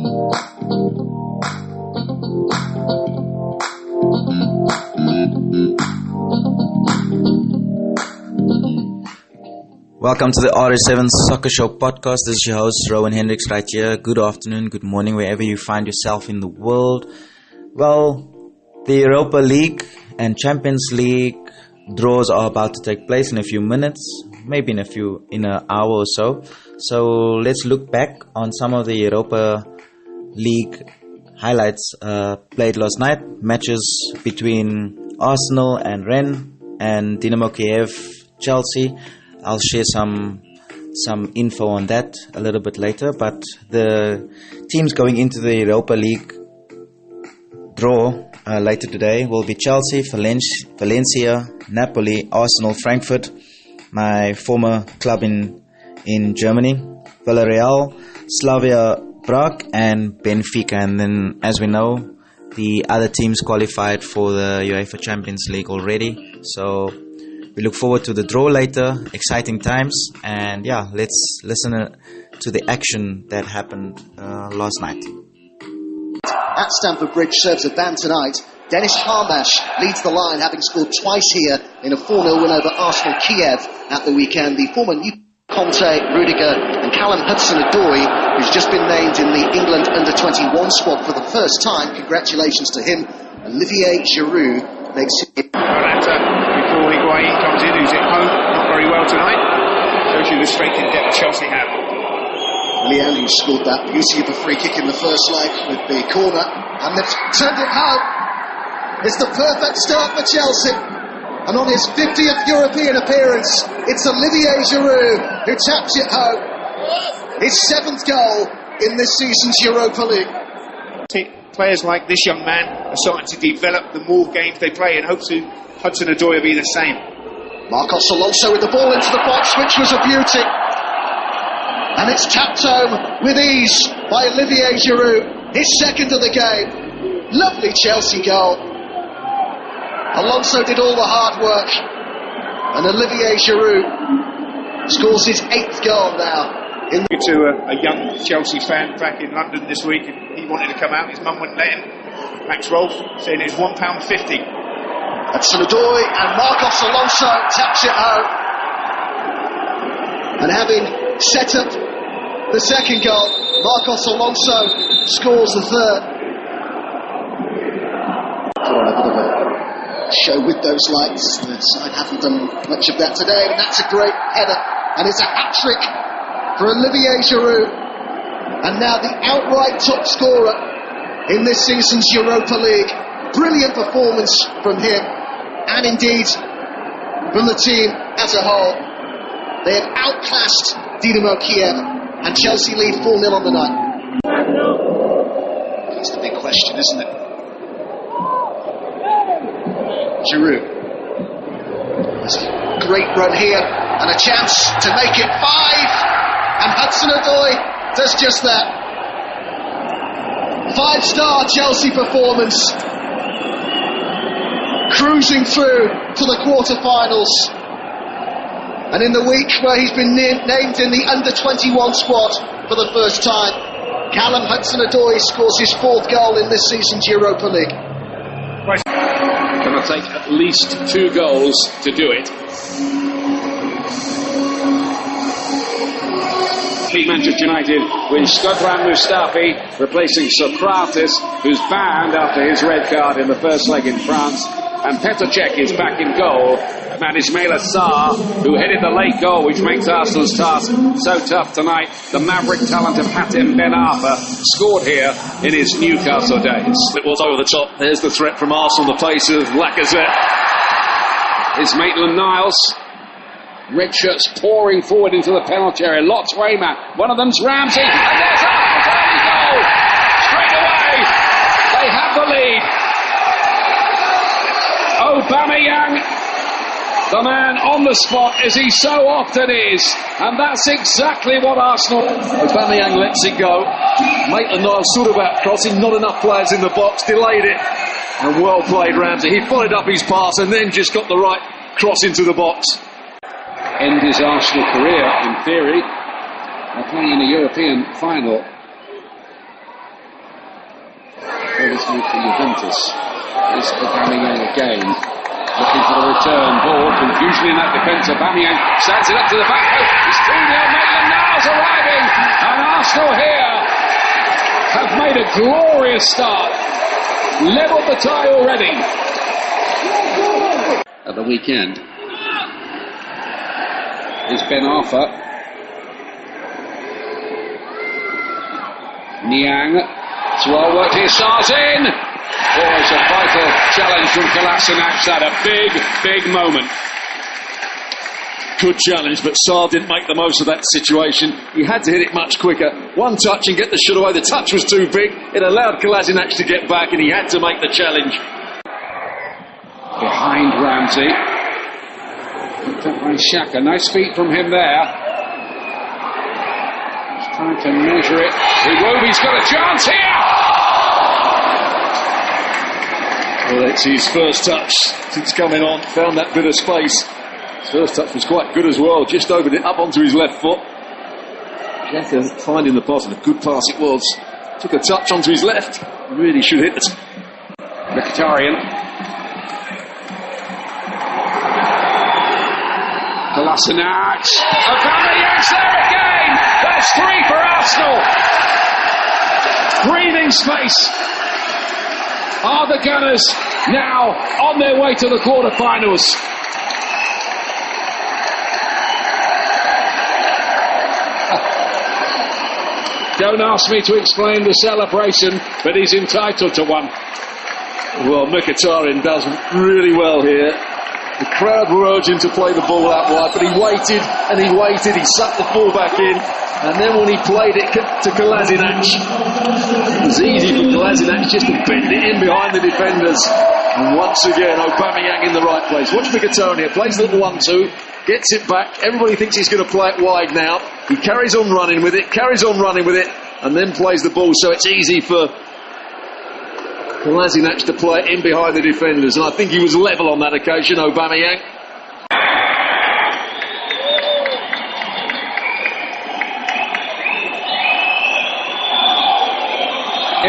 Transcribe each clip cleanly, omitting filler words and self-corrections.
Welcome to the RH7 Soccer Show podcast. This is your host, Rowan Hendricks, right here. Good afternoon, good morning, wherever you find yourself in the world. Well, the Europa League and Champions League draws are about to take place in a few minutes, maybe in an hour or so. So let's look back on some of the Europa League highlights played last night. Matches between Arsenal and Rennes and Dynamo Kyiv, Chelsea. I'll share some info on that a little bit later, but the teams going into the Europa League draw later today will be Chelsea, Valencia, Napoli, Arsenal, Frankfurt, my former club in Germany, Villarreal, Slavia Prague, and Benfica. And then, as we know, the other teams qualified for the UEFA Champions League already. So we look forward to the draw later. Exciting times. And yeah, let's listen to the action that happened last night. At Stamford Bridge serves a ban tonight. Dennis Harmash leads the line, having scored twice here in a 4-0 win over Arsenal Kyiv at the weekend. The former new Conte, Rudiger and Callum Hudson-Odoi, who's just been named in the England under-21 squad for the first time. Congratulations to him. Olivier Giroud makes it. Before Higuain comes in, who's at home, not very well tonight. Shows you the strength in depth Chelsea have. Lyon, who scored that beauty of a free kick in the first leg with the corner, and they've turned it home. It's the perfect start for Chelsea. And on his 50th European appearance, it's Olivier Giroud who taps it home. His 7th goal in this season's Europa League. Players like this young man are starting to develop the more games they play, and hope to Hudson-Odoi will be the same. Marcos Alonso with the ball into the box, which was a beauty. And it's tapped home with ease by Olivier Giroud, his 2nd of the game. Lovely Chelsea goal. Alonso did all the hard work, and Olivier Giroud scores his 8th goal now. To a young Chelsea fan back in London this week, and he wanted to come out, his mum wouldn't let him. Max Rolfe saying it was £1.50. Hudson-Odoi and Marcos Alonso taps it home. And having set up the 2nd goal, Marcos Alonso scores the 3rd. For a bit of a show with those lights. The side haven't done much of that today, but that's a great header. And it's a hat-trick for Olivier Giroud. And now the outright top scorer in this season's Europa League. Brilliant performance from him, and indeed from the team as a whole. They have outclassed Dynamo Kyiv, and Chelsea lead 4-0 on the night. That's the big question, isn't it? Giroud. There's a great run here, and a chance to make it 5, and Hudson-Odoi does just that. 5-star Chelsea performance, cruising through to the quarter-finals. And in the week where he's been named in the under-21 squad for the first time, Callum Hudson-Odoi scores his 4th goal in this season's Europa League. Going to take at least 2 goals to do it. Manchester United with Shkodran Mustafi replacing Socrates, who's banned after his red card in the first leg in France, and Petr Cech is back in goal, and Ismail Assar, who headed the late goal, which makes Arsenal's task so tough tonight. The maverick talent of Hatem Ben Arfa scored here in his Newcastle days. It was over the top. There's the threat from Arsenal, the place of Lacazette. It's Maitland-Niles. Red shirts pouring forward into the penalty area. Lots Rayman. One of them's Ramsey. And there's Arsenal's goal! Straight away! They have the lead. Aubameyang, the man on the spot, as he so often is. And that's exactly what Arsenal... Aubameyang lets it go. Maitland-Niles thought about crossing. Not enough players in the box. Delayed it. And well played, Ramsey. He followed up his pass and then just got the right cross into the box. End his Arsenal career, in theory, by playing in a European final. this move for Juventus. Is Aubameyang again. Looking for the return ball. Confusion in that defence. Aubameyang stands it up to the back post. It's 2-0. Maitland-Niles arriving. And Arsenal here have made a glorious start. Levelled the tie already. At the weekend is Ben Arthur. Niang. It's well worked here. Sar's in. Oh, it's a vital challenge from Kolasinac. That a big moment. Good challenge, but Sarr didn't make the most of that situation. He had to hit it much quicker. One touch and get the shot away. The touch was too big. It allowed Kolasinac to get back, and he had to make the challenge. Behind Ramsey. Picked up by Xhaka. Nice feet from him there. He's trying to measure it. Iwobi's got a chance here! Well, it's his first touch since coming on. Found that bit of space. His first touch was quite good as well. Just opened it up onto his left foot. Xhaka finding the pass, and a good pass it was. Took a touch onto his left. Really should hit it. Mkhitaryan. Kolasinac. Aubameyang's there again! That's 3 for Arsenal! Breathing space. Are the Gunners now on their way to the quarter-finals? Don't ask me to explain the celebration, but he's entitled to one. Well, Mkhitaryan does really well here. The crowd were urging to play the ball out wide, but he waited and he waited. He sucked the ball back in, and then when he played it to Kolasinac, it was easy for Kolasinac just to bend it in behind the defenders. And once again, Aubameyang in the right place. Watch Mkhitaryan here, plays a little 1-2, gets it back. Everybody thinks he's going to play it wide now. He carries on running with it, and then plays the ball, so it's easy for Kolasinac to play it in behind the defenders, and I think he was level on that occasion, Aubameyang.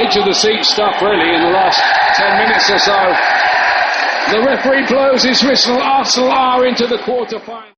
Edge of the seat stuff really in the last 10 minutes or so. The referee blows his whistle. Arsenal are into the quarter-final.